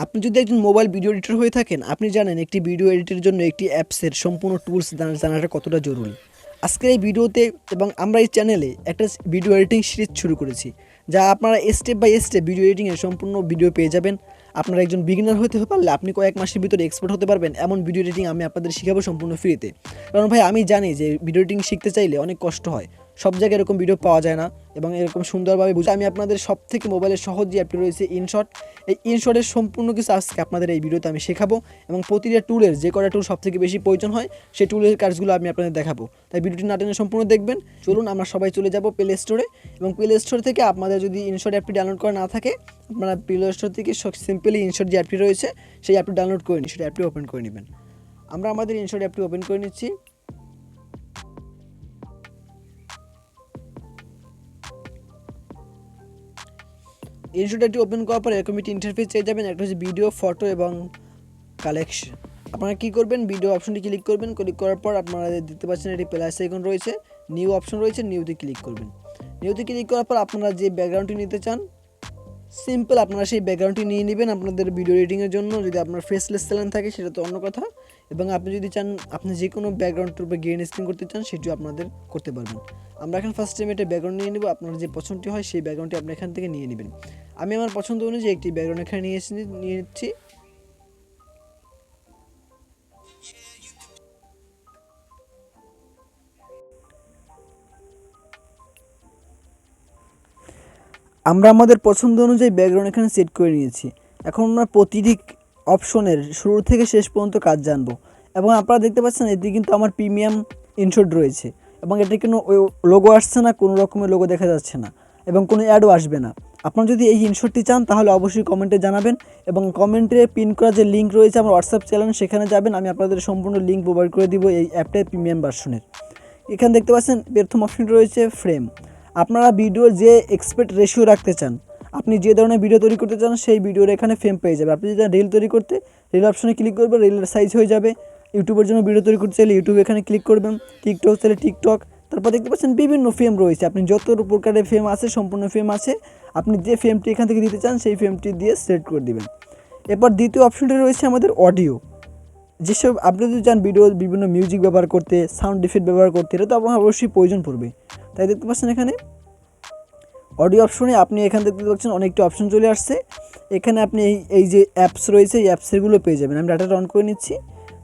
আপনি যদি একজন মোবাইল ভিডিও এডিটর হয়ে থাকেন, আপনি জানেন একটি ভিডিও এডিটের জন্য একটি অ্যাপসের সম্পূর্ণ টুলস জানাটা কতটা জরুরি। আজকের এই ভিডিওতে এবং আমরা এই চ্যানেলে একটা ভিডিও এডিটিং সিরিজ শুরু করেছি, যা আপনারা স্টেপ বাই স্টেপ ভিডিও এডিটিংয়ের সম্পূর্ণ ভিডিও পেয়ে যাবেন। আপনারা একজন বিগিনার হতে পারলে আপনি কয়েক মাসের ভিতরে এক্সপার্ট হতে পারবেন, এমন ভিডিও এডিটিং আমি আপনাদের শেখাবো সম্পূর্ণ ফ্রিতে। কারণ ভাই, আমি জানি যে ভিডিও এডিটিং শিখতে চাইলে অনেক কষ্ট হয়, সব জায়গায় এরকম ভিডিও পাওয়া যায় না এবং এরকম সুন্দরভাবে বুঝে আমি আপনাদের সব থেকে মোবাইলের সহজ যে অ্যাপটি রয়েছে ইনশট, এই ইনশটের সম্পূর্ণ কিছু আজকে আপনাদের এই ভিডিওতে আমি শেখাবো এবং প্রতিটা টুলের যে কটা টুল সব থেকে বেশি প্রয়োজন হয় সেই টুলের কাজগুলো আমি আপনাদের দেখাবো। তাই ভিডিওটি না টেনে সম্পূর্ণ দেখবেন। চলুন আমরা সবাই চলে যাব প্লে স্টোরে, এবং প্লে স্টোর থেকে আপনাদের যদি ইনশট অ্যাপটি ডাউনলোড করা না থাকে, আপনারা প্লে স্টোর থেকে সিম্পলি ইনশট যে অ্যাপটি রয়েছে সেই অ্যাপটি ডাউনলোড করে নিন, সেটা অ্যাপটি ওপেন করে নেবেন। আমরা আমাদের ইনশট অ্যাপটি ওপেন করে নিচ্ছি। ইনশটটি ওপেন করার পর এরকম একটি ইন্টারফেস চেয়ে যাবেন। একটা হচ্ছে ভিডিও, ফটো এবং কালেকশন। আপনারা কী করবেন, ভিডিও অপশনটি ক্লিক করবেন। ক্লিক করার পর আপনারা দেখতে পাচ্ছেন এটি প্লাস আইকন রয়েছে, নিউ অপশন রয়েছে, নিউতে ক্লিক করবেন। নিউতে ক্লিক করার পর আপনারা যে ব্যাকগ্রাউন্ডটি নিতে চান, সিম্পল আপনারা সেই ব্যাকগ্রাউন্ডটি নিয়ে নেবেন আপনাদের ভিডিও এডিটিংয়ের জন্য। যদি আপনার ফেসলেস চ্যানেল থাকে সেটা তো অন্য কথা, এবং আপনি যদি চান আপনি যে কোনো ব্যাকগ্রাউন্ডের উপরে গ্রিন স্ক্রিন করতে চান সেটিও আপনাদের করতে পারবেন। আমরা এখন ফার্স্ট টাইম একটা ব্যাকগ্রাউন্ড নিয়ে নেব। আপনার যে পছন্দটি হয় সেই ব্যাকগ্রাউন্ডটি আপনি এখান থেকে নিয়ে নেবেন। আমি আমার পছন্দ অনুযায়ী একটি ব্যাকগ্রাউন্ড এখানে নিয়ে নিচ্ছি। আমরা আমাদের পছন্দ অনুযায়ী ব্যাকগ্রাউন্ড এখানে সেট করে নিয়েছি। এখন আমরা প্রতিটি অপশনের শুরু থেকে শেষ পর্যন্ত কাজ জানবো। এবং আপনারা দেখতে পাচ্ছেন এটি কিন্তু আমার প্রিমিয়াম ইনশট রয়েছে, এবং এটি কোনো লোগো আসছে না, কোনো রকমের লোগো দেখা যাচ্ছে না, এবং কোনো অ্যাডও আসবে না। আপনারা যদি এই ইনশটটি চান তাহলে অবশ্যই কমেন্টে জানাবেন, এবং কমেন্টে পিন করা যে লিঙ্ক রয়েছে আমার হোয়াটসঅ্যাপ চ্যানেল, সেখানে যাবেন। আমি আপনাদের সম্পূর্ণ লিঙ্ক প্রোভাইড করে দিব এই অ্যাপটার প্রিমিয়াম ভার্সনের। এখানে দেখতে পাচ্ছেন প্রথম অপশনটি রয়েছে ফ্রেম। আপনারা ভিডিওর যে এক্সপেক্ট রেশিও রাখতে চান, আপনি যে ধরনের ভিডিও তৈরি করতে চান সেই ভিডিওর এখানে ফ্রেম পেয়ে যাবে। আপনি যদি রিল তৈরি করতে, রিল অপশনে ক্লিক করবেন, রিলের সাইজ হয়ে যাবে। ইউটিউবের জন্য ভিডিও তৈরি করতে চাইলে ইউটিউব এখানে ক্লিক করবেন, টিকটক চাইলে টিকটক। তারপর দেখতে পাচ্ছেন বিভিন্ন ফ্রেম রয়েছে, আপনি যত প্রকারের ফ্রেম আছে সম্পূর্ণ ফ্রেম আছে, আপনি যে ফ্রেমটি এখান থেকে দিতে চান সেই ফ্রেমটি দিয়ে সিলেক্ট করে দেবেন। এরপর দ্বিতীয় অপশনটি রয়েছে আমাদের অডিও। যেসব আপনি যদি চান ভিডিও বিভিন্ন মিউজিক ব্যবহার করতে, সাউন্ড ইফেক্ট ব্যবহার করতে, এটা তো আপনার অবশ্যই প্রয়োজন পড়বে। তাই দেখতে পাচ্ছেন এখানে অডিও অপশনে আপনি এখান দেখতে পাচ্ছেন অনেকটি অপশন চলে আসছে। এখানে আপনি এই যে অ্যাপস রয়েছে এই অ্যাপসেরগুলো পেয়ে যাবেন। আমি ডাটাটা অন করে নিচ্ছি।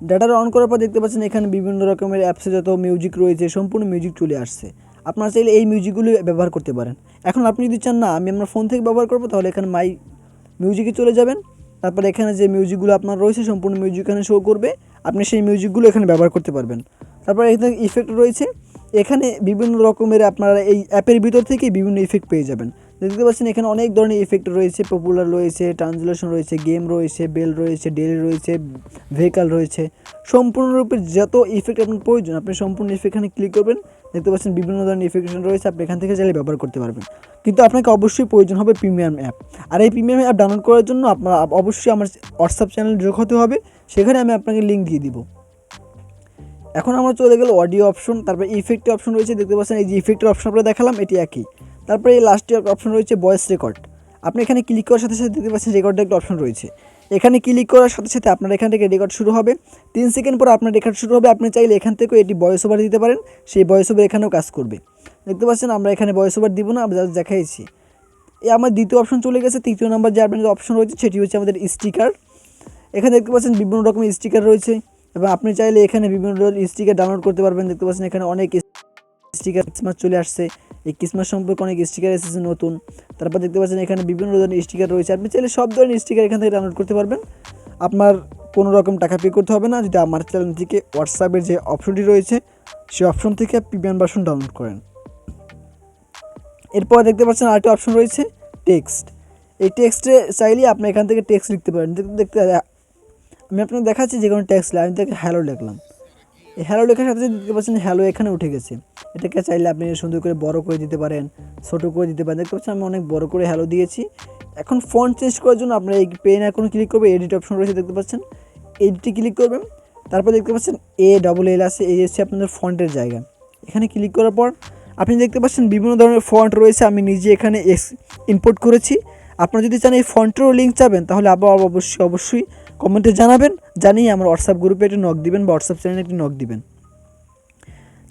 ডাটাটা অন করার পর দেখতে পাচ্ছেন এখানে বিভিন্ন রকমের অ্যাপসে যত মিউজিক রয়েছে সম্পূর্ণ মিউজিক চলে আসছে। আপনারা চাইলে এই মিউজিকগুলো ব্যবহার করতে পারেন। এখন আপনি যদি চান না আমি আমার ফোন থেকে ব্যবহার করবো, তাহলে এখানে মাই মিউজিকে চলে যাবেন। তারপর এখানে যে মিউজিকগুলো আপনার রয়েছে সম্পূর্ণ মিউজিক এখানে শো করবে, আপনি সেই মিউজিকগুলো এখানে ব্যবহার করতে পারবেন। তারপর এখানে ইফেক্ট রয়েছে, এখানে বিভিন্ন রকমের আপনারা এই অ্যাপের ভিতর থেকে বিভিন্ন ইফেক্ট পেয়ে যাবেন। দেখতে পাচ্ছেন এখানে অনেক ধরনের ইফেক্ট রয়েছে, পপুলার রয়েছে, ট্রান্সলেশন রয়েছে, গেম রয়েছে, বেল রয়েছে, ডেল রয়েছে, ভেহিকাল রয়েছে। সম্পূর্ণরূপে যত ইফেক্ট আপনার প্রয়োজন আপনি সম্পূর্ণ ইফেক্ট এখানে ক্লিক করবেন। দেখতে পাচ্ছেন বিভিন্ন ধরনের ইফেক্টেশন রয়েছে, আপনি এখান থেকে চাইলে ব্যবহার করতে পারবেন। কিন্তু আপনাকে অবশ্যই প্রয়োজন হবে প্রিমিয়াম অ্যাপ। আর এই প্রিমিয়াম অ্যাপ ডাউনলোড করার জন্য আপনার অবশ্যই আমার হোয়াটসঅ্যাপ চ্যানেল যোগ হতে হবে, সেখানে আমি আপনাকে লিঙ্ক দিয়ে দিব। এখন আমরা চলে গেল অডিও অপশন। তারপরে ইফেক্টের অপশন রয়েছে, দেখতে পাচ্ছেন এই যে ইফেক্টের অপশন আমরা দেখালাম এটি একই। তারপরে এই লাস্টে অপশন রয়েছে ভয়েস রেকর্ড। আপনি এখানে ক্লিক করার সাথে সাথে দেখতে পাচ্ছেন রেকর্ডের একটা অপশন রয়েছে। এখানে ক্লিক করার সাথে সাথে আপনার এখান থেকে রেকর্ড শুরু হবে। 3 সেকেন্ড পর আপনার রেকর্ড শুরু হবে। আপনি চাইলে এখান থেকেও এটি ভয়েস ওভার দিতে পারেন, সেই ভয়েস ওভার এখানেও কাজ করবে। দেখতে পাচ্ছেন আমরা এখানে ভয়েস ওভার দিব না, আমরা জাস্ট দেখাইছি। আমার দ্বিতীয় অপশন চলে গেছে। তৃতীয় নাম্বার যে আপনাদের অপশন রয়েছে সেটি হচ্ছে আমাদের স্টিকার। এখানে দেখতে পাচ্ছেন বিভিন্ন রকমের স্টিকার রয়েছে, এবং আপনি চাইলে এখানে বিভিন্ন ধরনের স্টিকার ডাউনলোড করতে পারবেন। দেখতে পাচ্ছেন এখানে অনেক স্টিকার ক্রিসমাস চলে আসছে, এই ক্রিসমাস সম্পর্কে অনেক স্টিকার এসেছে নতুন। তারপর দেখতে পাচ্ছেন এখানে বিভিন্ন ধরনের স্টিকার রয়েছে, আপনি চাইলে সব ধরনের স্টিকার এখান থেকে ডাউনলোড করতে পারবেন। আপনার কোনো রকম টাকা পে করতে হবে না যদি আমার চ্যানেল থেকে হোয়াটসঅ্যাপের যে অপশনটি রয়েছে সেই অপশন থেকে প্রিমিয়াম ভার্সন ডাউনলোড করেন। এরপর দেখতে পাচ্ছেন আরেকটি অপশন রয়েছে টেক্সট। এই টেক্সটে চাইলে আপনি এখান থেকে টেক্সট লিখতে পারেন। দেখতে আমি আপনাকে দেখাচ্ছি যে কোনো টেক্সট আমি থেকে হ্যালো লিখলাম। এই হ্যালো লেখার সাথে সাথে দেখতে পাচ্ছেন হ্যালো এখানে উঠে গেছে। এটাকে চাইলে আপনি সুন্দর করে বড় করে দিতে পারেন, ছোটো করে দিতে পারেন। দেখতে পাচ্ছেন আমি অনেক বড় করে হ্যালো দিয়েছি। এখন ফন্ট চেঞ্জ করার জন্য আপনার এই পেন এখন ক্লিক করবে, এডিট অপশন রয়েছে দেখতে পাচ্ছেন, এডিটে ক্লিক করবেন। তারপর দেখতে পাচ্ছেন ALL আছে, এই হচ্ছে আপনাদের ফন্টের জায়গা। এখানে ক্লিক করার পর আপনি দেখতে পাচ্ছেন বিভিন্ন ধরনের ফন্ট রয়েছে, আমি নিজে এখানে ইম্পোর্ট করেছি। আপনারা যদি চান এই ফন্টেরও লিঙ্ক চাবেন তাহলে আবার অবশ্যই কমেন্টে জানাবেন, জানিয়ে আমার হোয়াটসঅ্যাপ গ্রুপে একটি নক দিবেন বা হোয়াটসঅ্যাপ চ্যানেলে একটি নক দিবেন।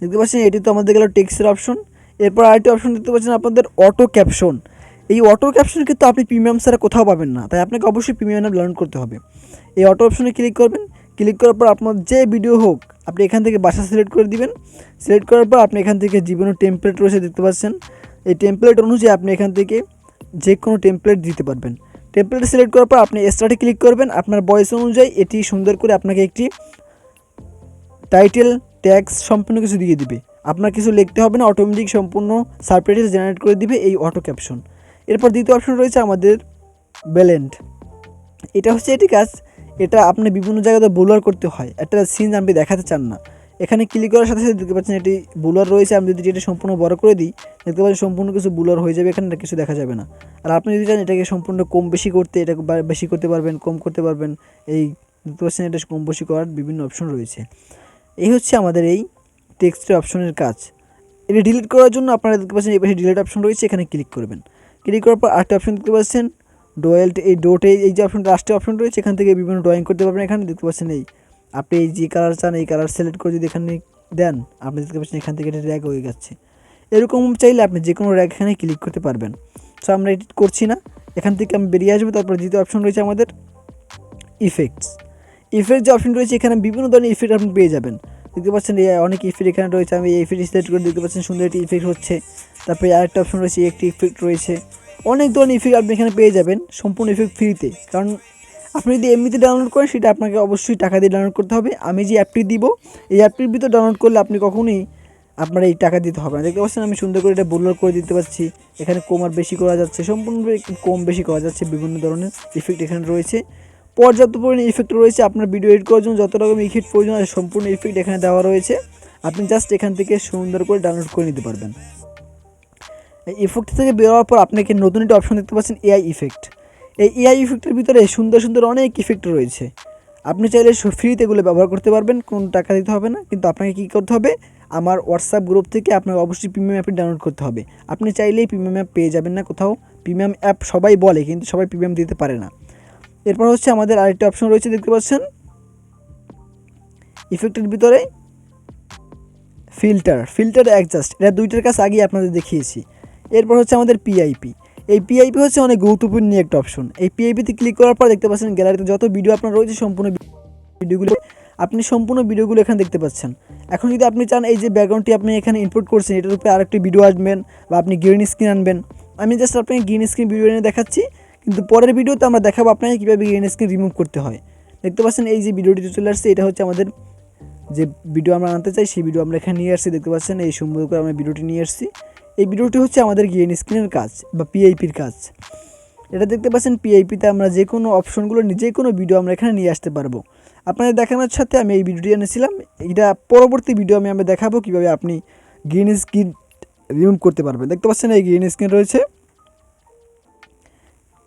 দেখতে পাচ্ছেন এটি তো আমাদের গেল টেক্সটের অপশন। এরপর আরেকটি অপশন দেখতে পাচ্ছেন আপনাদের অটো ক্যাপশন। এই অটো ক্যাপশন কিন্তু আপনি প্রিমিয়াম ছাড়া কোথাও পাবেন না, তাই আপনাকে অবশ্যই প্রিমিয়াম অ্যাপ ডাউনলোড করতে হবে। এই অটো অপশনে ক্লিক করবেন, ক্লিক করার পর আপনার যে ভিডিও হোক আপনি এখান থেকে ভাষা সিলেক্ট করে দিবেন। সিলেক্ট করার পর আপনি এখান থেকে জীবনের টেমপ্লেট রয়েছে দেখতে পাচ্ছেন, এই টেমপ্লেট অনুযায়ী আপনি এখান থেকে যে কোনো টেমপ্লেট দিতে পারবেন। টেমপ্লেট সিলেক্ট করার পর আপনি স্টার্টে ক্লিক করবেন। আপনার বয়স অনুযায়ী এটি সুন্দর করে আপনাকে একটি টাইটেল ট্যাক্স সম্পূর্ণ কিছু দিয়ে দিবে, আপনার কিছু লিখতে হবে না, অটোমেটিক সম্পূর্ণ সাবটাইটেল জেনারেট করে দিবে এই অটো ক্যাপশন। এরপর দ্বিতীয় অপশন রয়েছে আমাদের ব্যালেন্ড। এটা হচ্ছে এটি কাজ, এটা আপনি বিভিন্ন জায়গাতে বোলার করতে হয়, একটা সিন আপনি দেখাতে চান না, এখানে ক্লিক করার সাথে সাথে দেখতে পাচ্ছেন এটি বুলার রয়েছে। আমি যদি এটা সম্পূর্ণ বড় করে দিই দেখতে পাচ্ছেন সম্পূর্ণ কিছু বুলার হয়ে যাবে, এখানে কিছু দেখা যাবে না। আর আপনি যদি চান এটাকে সম্পূর্ণ কম বেশি করতে, এটাকে বেশি করতে পারবেন, কম করতে পারবেন, এই দেখতে পাচ্ছেন এটা কম বেশি করার বিভিন্ন অপশন রয়েছে। এই হচ্ছে আমাদের এই টেক্সটের অপশনের কাজ। এটা ডিলিট করার জন্য আপনারা দেখতে পাচ্ছেন এই পাশে ডিলিট অপশন রয়েছে, এখানে ক্লিক করবেন। ক্লিক করার পর আরেকটা অপশন দেখতে পাচ্ছেন ডোয়েল্ট, এই ডোটে এই যে অপশন লাস্টে অপশন রয়েছে, এখান থেকে বিভিন্ন ড্রয়িং করতে পারবেন। এখানে দেখতে পাচ্ছেন এই আপনি এই যে কালার চান এই কালার সিলেক্ট করে যদি এখানে দেন আপনি দেখতে পাচ্ছেন এখান থেকে এটা র্যাগ হয়ে যাচ্ছে। এরকম চাইলে আপনি যে কোনো র্যাগ এখানে ক্লিক করতে পারবেন। সো আমরা এডিট করছি না, এখান থেকে আমি বেরিয়ে আসবো। তারপর দ্বিতীয় অপশন রয়েছে আমাদের ইফেক্টস। ইফেক্ট যে অপশন রয়েছে এখানে বিভিন্ন ধরনের ইফেক্ট আপনি পেয়ে যাবেন। দেখতে পাচ্ছেন অনেক ইফেক্ট এখানে রয়েছে, আমি এই ইফেক্ট সিলেক্ট করে দেখতে পাচ্ছেন সুন্দর একটি ইফেক্ট হচ্ছে। তারপরে আরেকটা অপশন রয়েছে একটি ইফেক্ট রয়েছে, অনেক ধরনের ইফেক্ট আপনি এখানে পেয়ে যাবেন সম্পূর্ণ ইফেক্ট ফ্রিতে। কারণ আপনি যদি এমনিতে ডাউনলোড করেন সেটা আপনাকে অবশ্যই টাকা দিয়ে ডাউনলোড করতে হবে। আমি যে অ্যাপটি দিব এই অ্যাপটির ভিতর ডাউনলোড করলে আপনি কখনোই আপনার এই টাকা দিতে হবে না। দেখতে পাচ্ছেন আমি সুন্দর করে এটা বোলার করে দিতে পারছি, এখানে কম আর বেশি করা যাচ্ছে, সম্পূর্ণ কম বেশি করা যাচ্ছে, বিভিন্ন ধরনের ইফেক্ট এখানে রয়েছে। পর্যাপ্ত পরিমাণে ইফেক্ট রয়েছে, আপনার ভিডিও এডিট করার জন্য যত রকম ইফেক্ট প্রয়োজন আছে সম্পূর্ণ ইফেক্ট এখানে দেওয়া রয়েছে। আপনি জাস্ট এখান থেকে সুন্দর করে ডাউনলোড করে নিতে পারবেন। এই ইফেক্ট থেকে বেরোয়ার পর আপনাকে নতুন একটা অপশন দেখতে পাচ্ছেন এআই ইফেক্ট। এই এআই ইফেক্টের ভিতরে সুন্দর সুন্দর অনেক ইফেক্ট রয়েছে, আপনি চাইলে ফ্রিতে এগুলো ব্যবহার করতে পারবেন, কোনো টাকা দিতে হবে না। কিন্তু আপনাকে কী করতে হবে, আমার হোয়াটসঅ্যাপ গ্রুপ থেকে আপনাকে অবশ্যই প্রিমিয়াম অ্যাপটি ডাউনলোড করতে হবে। আপনি চাইলেই প্রিমিয়াম অ্যাপ পেয়ে যাবেন না কোথাও, প্রিমিয়াম অ্যাপ সবাই বলে কিন্তু সবাই প্রিমিয়াম দিতে পারে না। এরপর হচ্ছে আমাদের আরেকটা অপশন রয়েছে দেখতে পাচ্ছেন ইফেক্টের ভিতরে ফিল্টার অ্যাডজাস্ট, এটা দুইটার কাজ আগেই আপনাদের দেখিয়েছি। এরপর হচ্ছে আমাদের পিআইপি। এই পিআইপি হচ্ছে অনেক গুরুত্বপূর্ণ একটা অপশন। এই পিআইপিতে ক্লিক করার পর দেখতে পাচ্ছেন গ্যালারিতে যত ভিডিও আপনার রয়েছে সম্পূর্ণ ভিডিওগুলো আপনি সম্পূর্ণ ভিডিওগুলো এখানে দেখতে পাচ্ছেন। এখন যদি আপনি চান এই যে ব্যাকগ্রাউন্ডটি আপনি এখানে ইনপুট করছেন এটার উপরে আরেকটি ভিডিও আসবেন বা আপনি গ্রিন স্ক্রিন আনবেন, আমি জাস্ট আপনাকে গ্রিন স্ক্রিন ভিডিও এনে দেখাচ্ছি, কিন্তু পরের ভিডিওতে আমরা দেখাবো আপনাকে কীভাবে গ্রিন স্ক্রিন রিমুভ করতে হয়। দেখতে পাচ্ছেন এই যে ভিডিওটি চলে আসছে, এটা হচ্ছে আমাদের যে ভিডিও আমরা আনতে চাই সেই ভিডিও আমরা এখানে নিয়ে আসছি। দেখতে পাচ্ছেন এই সুন্দর করে আমরা ভিডিওটি নিয়ে আসছি। এই ভিডিওটি হচ্ছে আমাদের গ্রিন স্ক্রিনের কাজ বা পিআইপির কাজ। এটা দেখতে পাচ্ছেন পিআইপিতে আমরা যে কোনো অপশনগুলো যে কোনো ভিডিও আমরা এখানে নিয়ে আসতে পারবো। আপনাদের দেখানোর সাথে আমি এই ভিডিওটি এনেছিলাম, এটা পরবর্তী ভিডিও আমি দেখাবো কীভাবে আপনি গ্রিন স্ক্রিন রিমুভ করতে পারবেন। দেখতে পাচ্ছেন এই গ্রিন স্ক্রিন রয়েছে,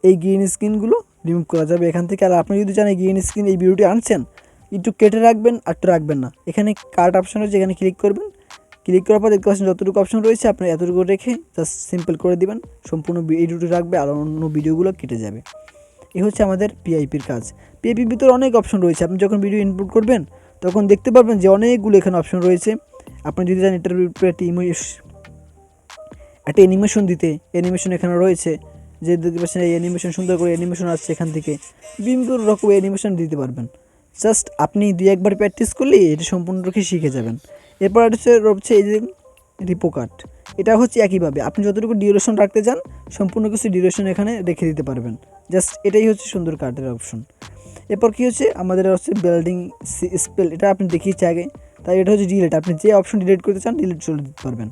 এই গ্রিন স্ক্রিনগুলো রিমুভ করা যাবে এখান থেকে। আর আপনি যদি চান এই গ্রিন স্ক্রিন এই ভিডিওটি আনছেন একটু কেটে রাখবেন আর একটু রাখবেন না, এখানে কাট অপশন রয়েছে, এখানে ক্লিক করবেন। ক্লিক করার পর দেখতে পাচ্ছেন যতটুকু অপশন রয়েছে আপনি এতটুকু রেখে জাস্ট সিম্পল করে দিবেন, সম্পূর্ণ ভিডিওটি রাখবে আর অন্য ভিডিওগুলো কেটে যাবে। এই হচ্ছে আমাদের পিআইপির কাজ। পিআইপির ভিতরে অনেক অপশন রয়েছে, আপনি যখন ভিডিও ইনপুট করবেন তখন দেখতে পারবেন যে অনেকগুলো এখানে অপশন রয়েছে। আপনি যদি চান এটার উপরে একটা অ্যানিমেশন দিতে, অ্যানিমেশন এখানে রয়েছে, যে দেখতে পাচ্ছেন এই অ্যানিমেশন সুন্দর করে অ্যানিমেশন আসছে, এখান থেকে বিভিন্ন রকম অ্যানিমেশন দিতে পারবেন। জাস্ট আপনি 2-1বার প্র্যাকটিস করলেই এটা সম্পূর্ণরূপে শিখে যাবেন। এরপর হচ্ছে এই যে রিপো কাট, এটা হচ্ছে একইভাবে আপনি যতটুকু ডিউরেশন রাখতে চান সম্পূর্ণ কিছু ডিউরেশন এখানে রেখে দিতে পারবেন। জাস্ট এটাই হচ্ছে সুন্দর কাটের অপশন। এরপর কী হচ্ছে আমাদের হচ্ছে বিল্ডিং স্পেল, এটা আপনি দেখিয়েছি আগে, তাই এটা হচ্ছে ডিলিট, আপনি যে অপশন ডিলিট করতে চান ডিলিট চলে দিতে পারবেন।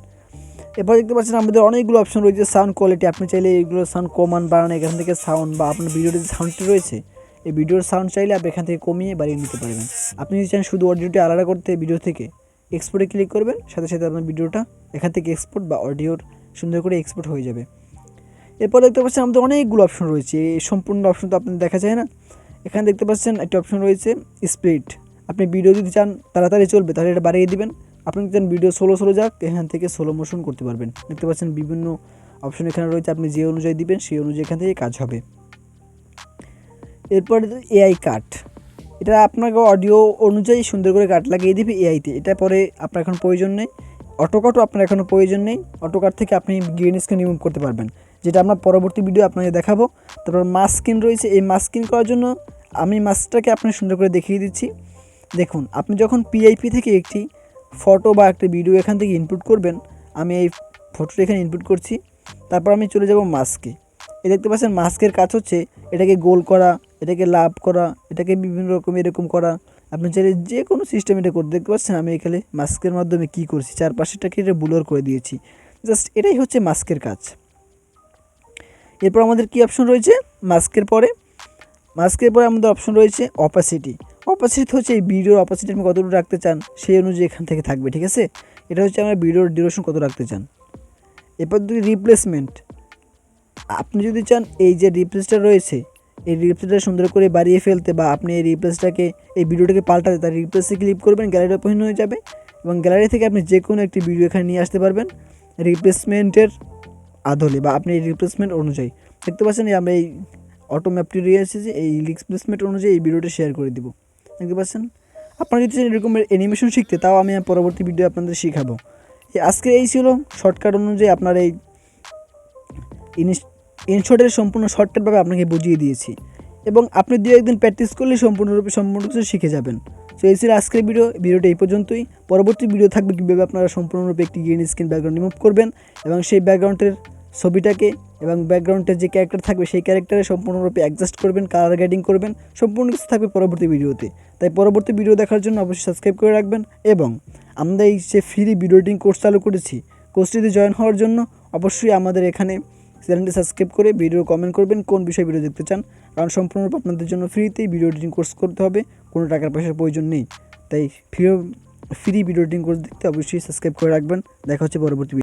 এরপর দেখতে পাচ্ছেন আমাদের অনেকগুলো অপশন রয়েছে। সাউন্ড কোয়ালিটি, আপনি চাইলে এইগুলো সাউন্ড কমান বাড়ানো, এখান থেকে সাউন্ড বা আপনার ভিডিওতে যে সাউন্ডটি রয়েছে এই ভিডিওর সাউন্ড চাইলে আপনি এখান থেকে কমিয়ে বাড়িয়ে নিতে পারবেন। আপনি যদি চান শুধু অডিওটি আলাদা করতে ভিডিও থেকে এক্সপোর্টে ক্লিক করবেন, সাথে সাথে আপনার ভিডিওটা এখান থেকে এক্সপোর্ট বা অডিওর সুন্দর করে এক্সপোর্ট হয়ে যাবে। এরপর দেখতে পাচ্ছেন আমাদের অনেকগুলো অপশন রয়েছে, এই সম্পূর্ণ অপশন তো আপনাদের দেখা যায় না। এখানে দেখতে পাচ্ছেন একটা অপশন রয়েছে স্পিড, আপনি ভিডিও যদি চান তাড়াতাড়ি চলবে তাহলে এটা বাড়িয়ে দিবেন। আপনি যদি চান ভিডিও স্লো যাক এখান থেকে স্লো মোশন করতে পারবেন। দেখতে পাচ্ছেন বিভিন্ন অপশন এখানে রয়েছে, আপনি যে অনুযায়ী দিবেন সেই অনুযায়ী এখান থেকে কাজ হবে। এরপরে এআই কাট, এটা আপনাকে অডিও অনুযায়ী সুন্দর করে কাট লাগিয়ে দিবে এআইতে। এটা পরে আপনার এখন প্রয়োজন নেই। অটোকাটও আপনার এখনও প্রয়োজন নেই। অটোকাট থেকে আপনি গ্রিন স্ক্রিন রিমুভ করতে পারবেন, যেটা আমরা পরবর্তী ভিডিও আপনাকে দেখাবো। তারপর মাস্কিন রয়েছে, এই মাস্কিন করার জন্য আমি মাস্কটাকে আপনাকে সুন্দর করে দেখিয়ে দিচ্ছি। দেখুন, আপনি যখন পিআইপি থেকে একটি ফটো বা একটা ভিডিও এখান থেকে ইনপুট করবেন, আমি এই ফটোটা এখানে ইনপুট করছি, তারপর আমি চলে যাব মাস্কে। এই দেখতে পাচ্ছেন মাস্কের কাজ হচ্ছে এটাকে গোল করা, এটাকে লাভ করা, এটাকে বিভিন্ন রকম এরকম করা। আপনি চাইলে যে কোনো সিস্টেম এটা করতে, দেখতে পাচ্ছেন আমি এখানে মাস্কের মাধ্যমে কী করছি, চারপাশেটাকে এটা ব্লার করে দিয়েছি। জাস্ট এটাই হচ্ছে মাস্কের কাজ। এরপর আমাদের কী অপশন রয়েছে মাস্কের পরে আমাদের অপশন রয়েছে অপাসিটি। অপাসিটি হচ্ছে এই ভিডিওর অপাসিটি আপনি কতটুকু রাখতে চান সেই অনুযায়ী এখান থেকে থাকবে, ঠিক আছে। এটা হচ্ছে আমরা ভিডিওর ডিউরেশন কত রাখতে চান। এরপর রিপ্লেসমেন্ট, আপনি যদি চান এই যে রিপ্লেসটা রয়েছে এই রিপ্লেসটা সুন্দর করে বাড়িয়ে ফেলতে, বা আপনি এই রিপ্লেসটাকে এই ভিডিওটাকে পাল্টাতে, তার রিপ্লেসে ক্লিক করবেন, গ্যালারি ওপেন হয়ে যাবে এবং গ্যালারি থেকে আপনি যে কোনো একটি ভিডিও এখানে নিয়ে আসতে পারবেন রিপ্লেসমেন্টের আদলে, বা আপনি এই রিপ্লেসমেন্ট অনুযায়ী। দেখতে পাচ্ছেন আমরা এই অটো ম্যাপটি রয়েছে যে এই রিপ্লেসমেন্ট অনুযায়ী এই ভিডিওটা শেয়ার করে দিব, দেখতে পাচ্ছেন। আপনারা যদি এরকম অ্যানিমেশন শিখতে, তাও আমি পরবর্তী ভিডিও আপনাদের শেখাবো। আজকের এই ছিল শর্টকাট অনুযায়ী আপনার এই ইনশর্টের সম্পূর্ণ শর্টকাটভাবে আপনাকে বুঝিয়ে দিয়েছি, এবং আপনি দু একদিন প্র্যাকটিস করলে সম্পূর্ণ কিছু শিখে যাবেন। তো এই ছিল আজকের ভিডিওটা এই পর্যন্তই। পরবর্তী ভিডিও থাকবে কীভাবে আপনারা সম্পূর্ণরূপে একটি গ্রিন স্ক্রিন ব্যাকগ্রাউন্ড রিমুভ করবেন, এবং সেই ব্যাকগ্রাউন্ডের ছবিটাকে এবং ব্যাকগ্রাউন্ডের যে ক্যারেক্টার থাকবে সেই ক্যারেক্টারে সম্পূর্ণরূপে অ্যাডজাস্ট করবেন, কালার গ্রেডিং করবেন, সম্পূর্ণ কিছু থাকবে পরবর্তী ভিডিওতে। তাই পরবর্তী ভিডিও দেখার জন্য অবশ্যই সাবস্ক্রাইব করে রাখবেন, এবং আমরা এই যে ফ্রি ভিডিও এডিটিং কোর্স চালু করেছি, কোর্সটিতে জয়েন হওয়ার জন্য অবশ্যই আমাদের এখানে চ্যানেলটি সাবস্ক্রাইব করে ভিডিও কমেন্ট করবেন কোন বিষয়ে ভিডিও দেখতে চান, কারণ সম্পূর্ণরূপে আপনাদের জন্য ফ্রিতেই ভিডিও এডিটিং কোর্স করতে হবে, কোনো টাকার পয়সার প্রয়োজন নেই। তাই ফ্রি ভিডিও এডিটিং কোর্স দেখতে অবশ্যই সাবস্ক্রাইব করে রাখবেন। দেখা হচ্ছে পরবর্তী ভিডিও।